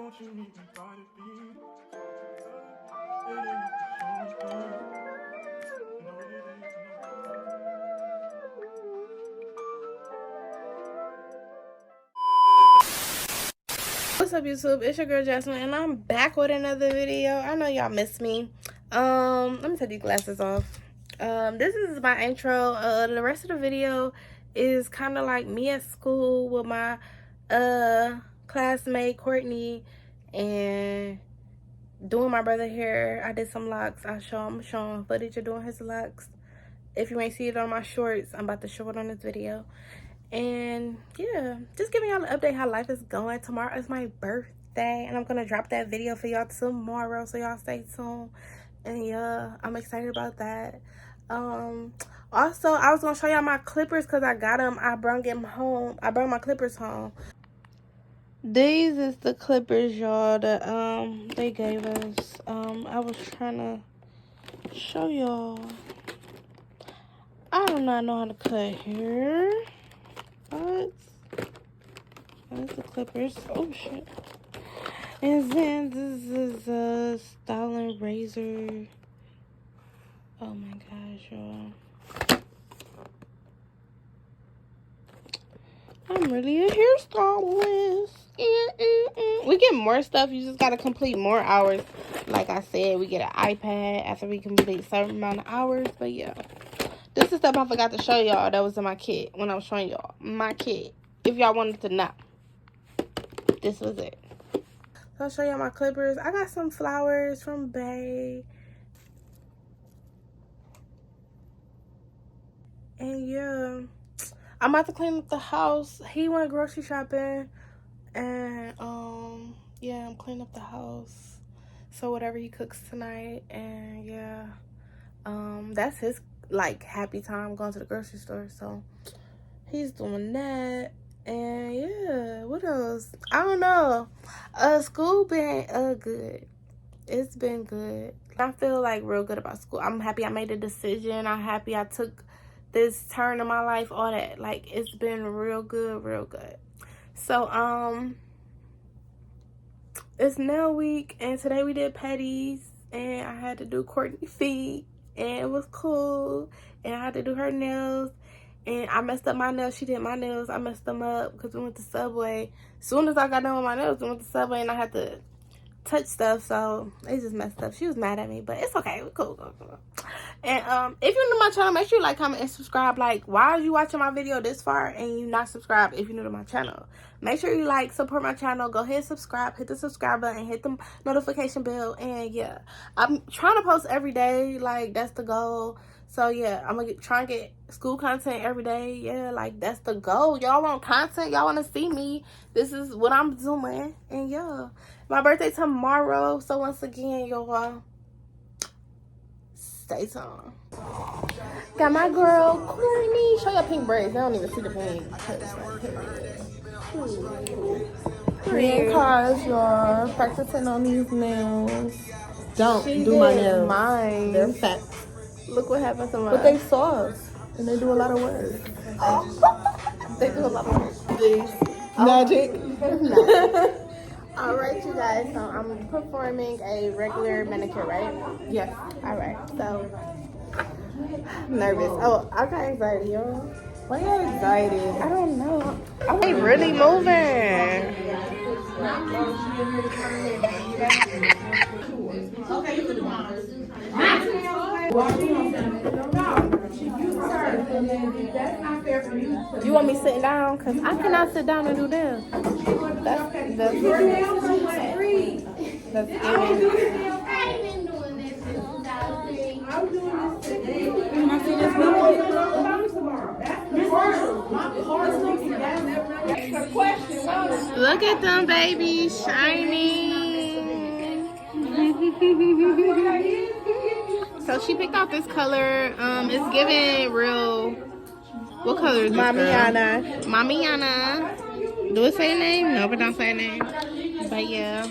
What's up, YouTube? It's your girl Jasmine, and I'm back with another video. I know y'all missed me. Let me take these glasses off. This is my intro. The rest of the video is kind of like me at school with my classmate Courtney and doing my brother hair. I did some locks. I'm showing footage of doing his locks. If you ain't see it on my shorts, I'm about to show it on this video. And yeah, just giving y'all an update how life is going. Tomorrow is my birthday, and I'm gonna drop that video for y'all tomorrow, so y'all stay tuned. And yeah, I'm excited about that. Also, I was gonna show y'all my clippers because I got them. I brought them home. I brought my clippers home. These is the clippers, y'all, that they gave us. I was trying to show y'all. I do not know how to cut hair. What? That's the clippers. Oh shit. And then this is a styling razor. Oh my gosh, y'all. I'm really a hairstylist. We get more stuff. You just gotta complete more hours. Like I said, we get an iPad after we complete a certain amount of hours. But yeah. This is stuff I forgot to show y'all that was in my kit when I was showing y'all my kit. If y'all wanted to know, this was it. So I'll show y'all my clippers. I got some flowers from Bay. And yeah, I'm about to clean up the house. He went grocery shopping. And yeah, I'm cleaning up the house. So whatever he cooks tonight. And yeah, that's his like happy time going to the grocery store, so he's doing that. And yeah, what else? I don't know. School been good. It's been good. I feel like real good about school. I'm happy I made a decision. I'm happy I took this turn in my life, all that. Like, it's been real good. So it's nail week, and today we did petties, and I had to do Courtney's feet. And it was cool. And I had to do her nails. And I messed up my nails. She did my nails. I messed them up because we went to Subway. As soon as I got done with my nails, we went to Subway and I had to touch stuff. So they just messed up. She was mad at me, but it's okay. We're cool. And if you're new to my channel, make sure you like, comment, and subscribe. Like, why are you watching my video this far and you not subscribed if you're new to my channel? Make sure you like, support my channel. Go ahead, subscribe. Hit the subscribe button. Hit the notification bell. And yeah, I'm trying to post every day. Like, that's the goal. So yeah, I'm gonna try and get school content every day. Yeah, like, that's the goal. Y'all want content? Y'all want to see me? This is what I'm doing. And yeah, my birthday tomorrow. So once again, y'all, stay tuned. Got my girl Courtney. Show your pink braids. They don't even see the pink. Green cars, y'all. Practicing on these nails. Don't She do my did nails. mine. They're fat. Look what happened to mine. But they soft. And they do a lot of work. They do a lot of work. Magic. Alright, you guys. So I'm performing a regular manicure, right? Yes. Alright, so nervous. Oh, I got anxiety, y'all. Why are you excited? I don't know. They really moving. You want me sitting down? Because I cannot sit down and do this. That's Look at them babies shining. So she picked out this color. It's giving real. What color is this? Mamiana. Mamiana. Do it say a name? No, but don't say a name. But yeah,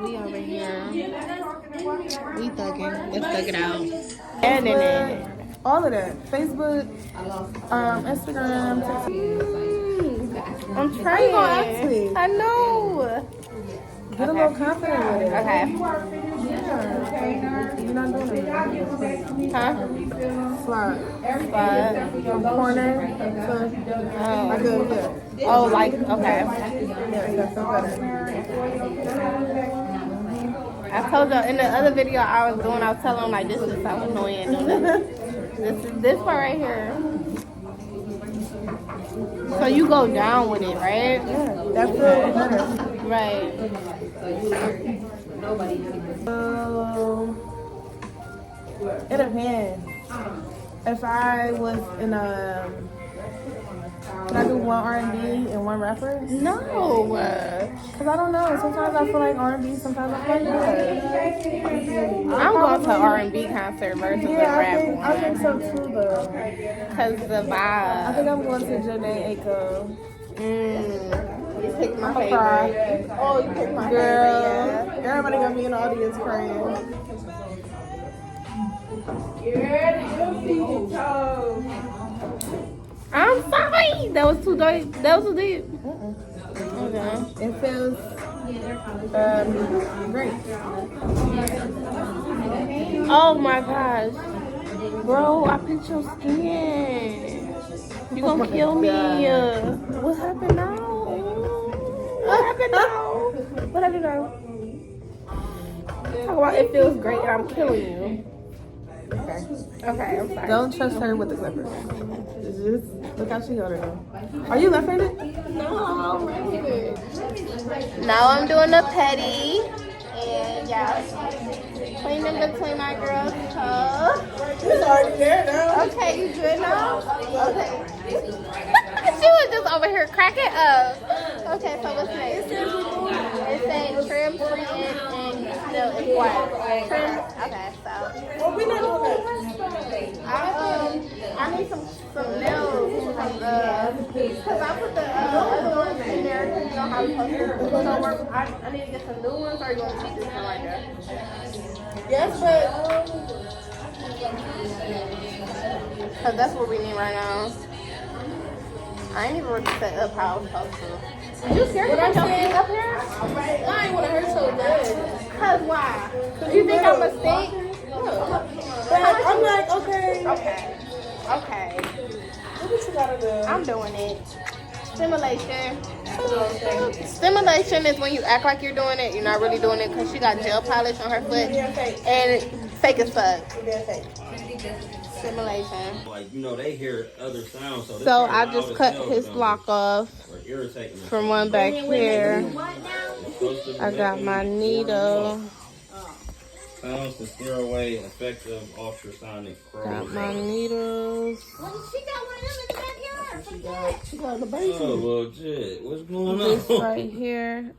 we over here. We thugging. Let's thug it out. And then all of that. Facebook, Instagram, TikTok. I'm trying. How you gonna ask me? I know. Get a little confident with it. Okay. Yeah. You're not doing it. Huh? Slide. Slide. From corner to like a, yeah. Oh, like, okay. Yeah, that's so better. I told y'all in the other video I was telling them like this is so annoying doing this part right here. So you go down with it, right? Yeah, that feels better. Right. It depends. If I was in a, can I do one R&B and one rapper? No. Cause I don't know. Sometimes I feel like R&B. Sometimes I feel like good. I'm going to R&B concert versus a rap one. I think so too, though. Cause the vibe. I think I'm going to Janae Aiko. You picked my favorite. Oh, you picked my favorite. Yeah. Everybody gonna be in the audience crying. I'm sorry. That was too deep. That was too deep. Okay. It feels great. Oh my gosh. Bro, I picked your skin. You gonna kill me. What happened now? What happened now? What happened now? Talk about it feels great and I'm killing you. Okay, I'm sorry. Don't trust her with the clippers. Just look how she held her though. Are you left-handed? No, I'm right. Now I'm doing the petty. And yeah, cleaning between my girls' toes. It's already there now. Okay, you good now? Okay. She was just over here cracking up. Okay, so what's next? It says trim, treated, and still it's white. Trim. Okay, so. Well, we're not doing I need some nails, because I put the other ones in there because you know how we supposed to work. I need to get some new ones, or you going to keep this one right there? Yes, but Because that's what we need right now. I ain't even really set up how I was supposed to. You scared to put your feet up here? I ain't want to hurt so bad. Because why? You think I'm a stink? But I'm like, okay. Okay. What you gotta do? I'm doing it. Stimulation. Stimulation is when you act like you're doing it. You're not really doing it because she got gel polish on her foot. And fake as fuck. Stimulation. Like, you know, they hear other sounds. So I just cut his lock off from one back here. I got my needle. Sounds to steer away effective ultrasonic crows. Got my needles. She got one of them in the backyard. She got the basement. Oh, well, shit. What's going This on? right here.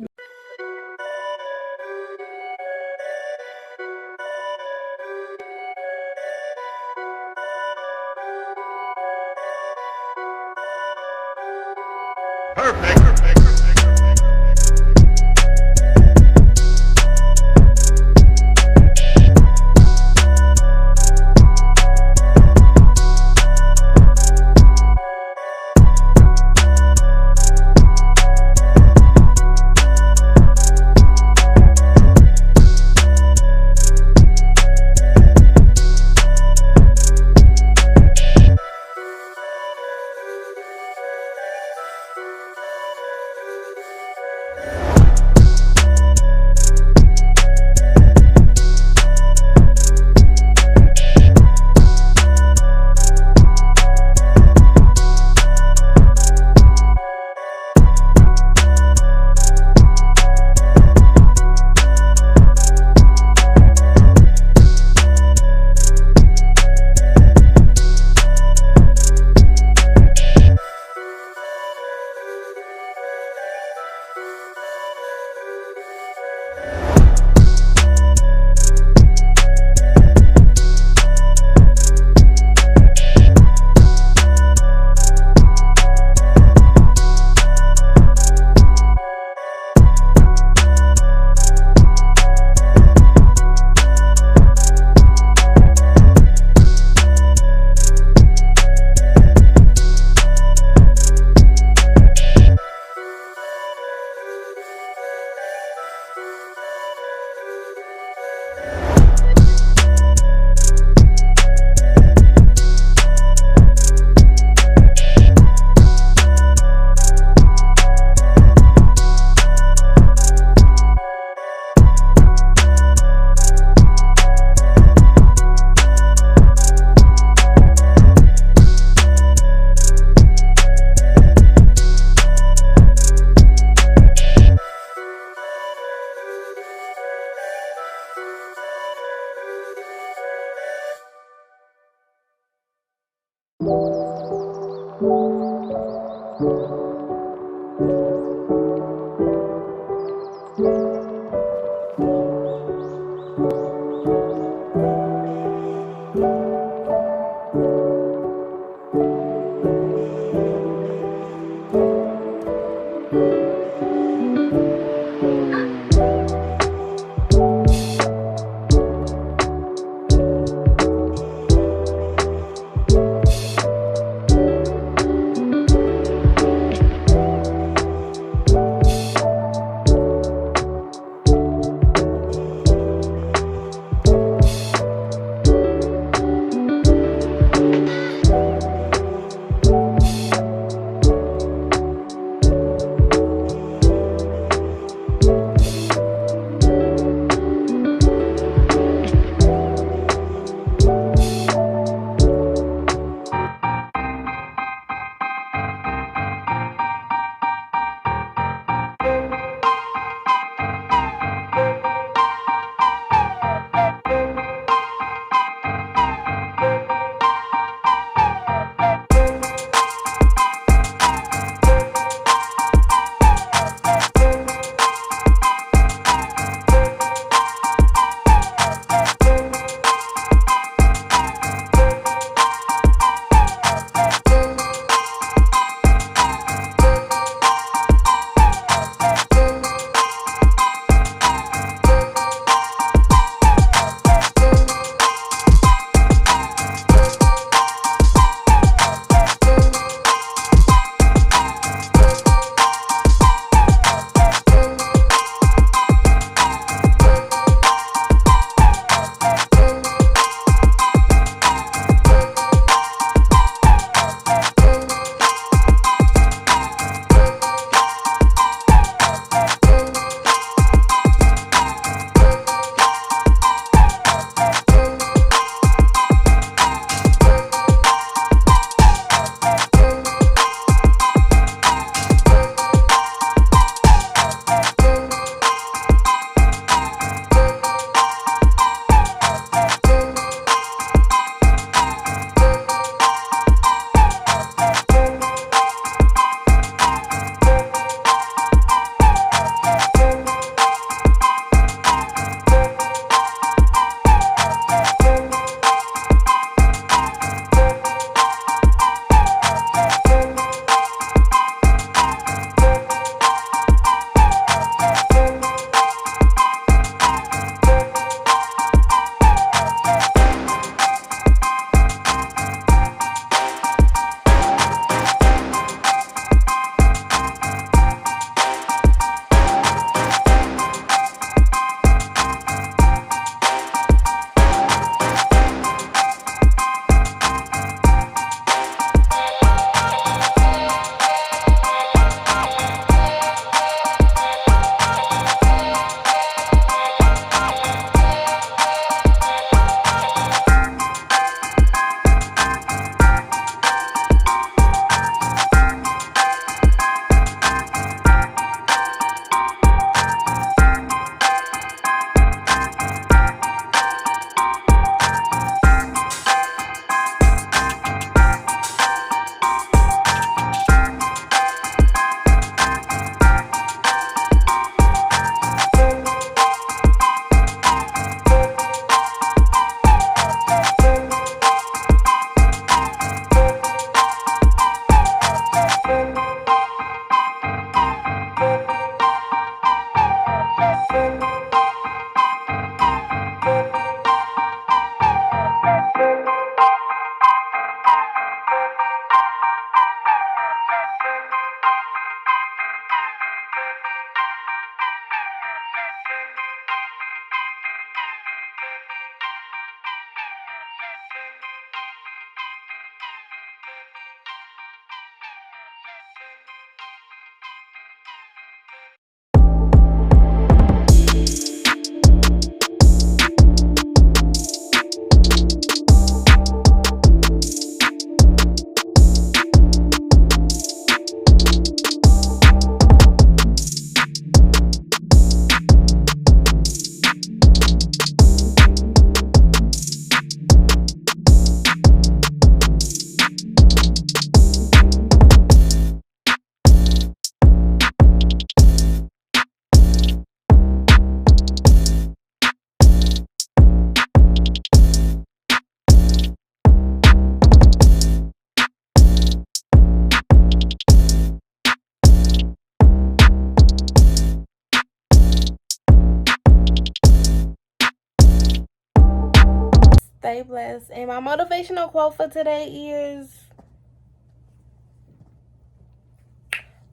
Stay blessed. And my motivational quote for today is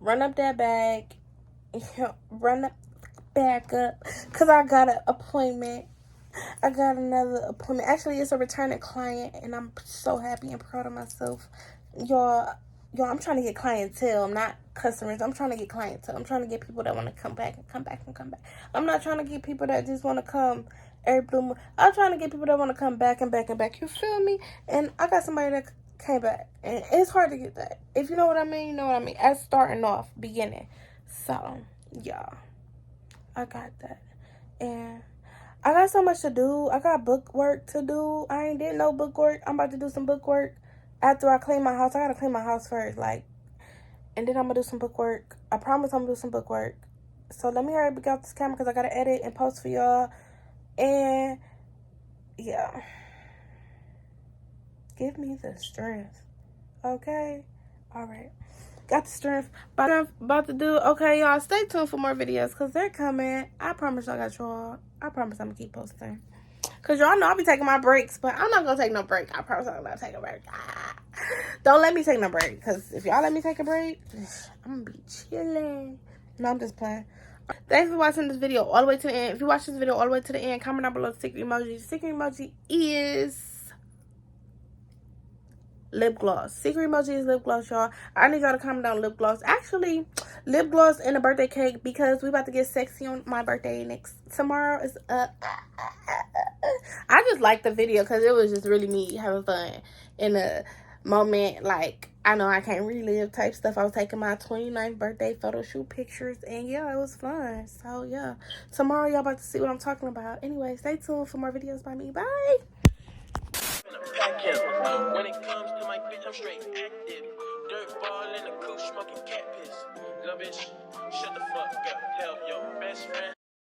run up that bag. Run up back up. Because I got an appointment. I got another appointment. Actually, it's a returning client, and I'm so happy and proud of myself. Y'all, I'm trying to get clientele, not customers. I'm trying to get clientele. I'm trying to get people that want to come back and come back and come back. I'm not trying to get people that just want to come every blue moon. I'm trying to get people that want to come back and back and back. You feel me? And I got somebody that came back, and it's hard to get that. If you know what I mean, you know what I mean. As starting off, beginning. So, yeah, I got that. And I got so much to do. I got book work to do. I ain't did no book work. I'm about to do some book work after I clean my house. I gotta clean my house first, like, and then I'm gonna do some book work. I promise I'm gonna do some book work. So let me hurry up and get off this camera because I gotta edit and post for y'all. And yeah, give me the strength. Okay, all right. Got the strength. About to do. Okay, y'all, stay tuned for more videos because they're coming. I promise y'all got y'all. I promise I'm gonna keep posting. Because y'all know I'll be taking my breaks, but I'm not gonna take no break. I promise I'm not taking a break. Don't let me take no break. Because if y'all let me take a break, I'm gonna be chilling. No, I'm just playing. Thanks for watching this video all the way to the end. If you watch this video all the way to the end, comment down below the secret emoji. The secret emoji is lip gloss. Secret emoji is lip gloss, y'all. I need y'all to comment down lip gloss. Actually, lip gloss and a birthday cake because we about to get sexy on my birthday tomorrow is I just liked the video because it was just really me having fun in a moment. Like, I know I can't relive type stuff. I was taking my 29th birthday photo shoot pictures, and yeah, it was fun. So yeah, tomorrow y'all about to see what I'm talking about. Anyway, stay tuned for more videos by me. Bye. When it comes to my bitch, I'm straight active. Dirt ball in the coupe, smoking cat piss. Little bitch, shut the fuck up. Tell your best friend.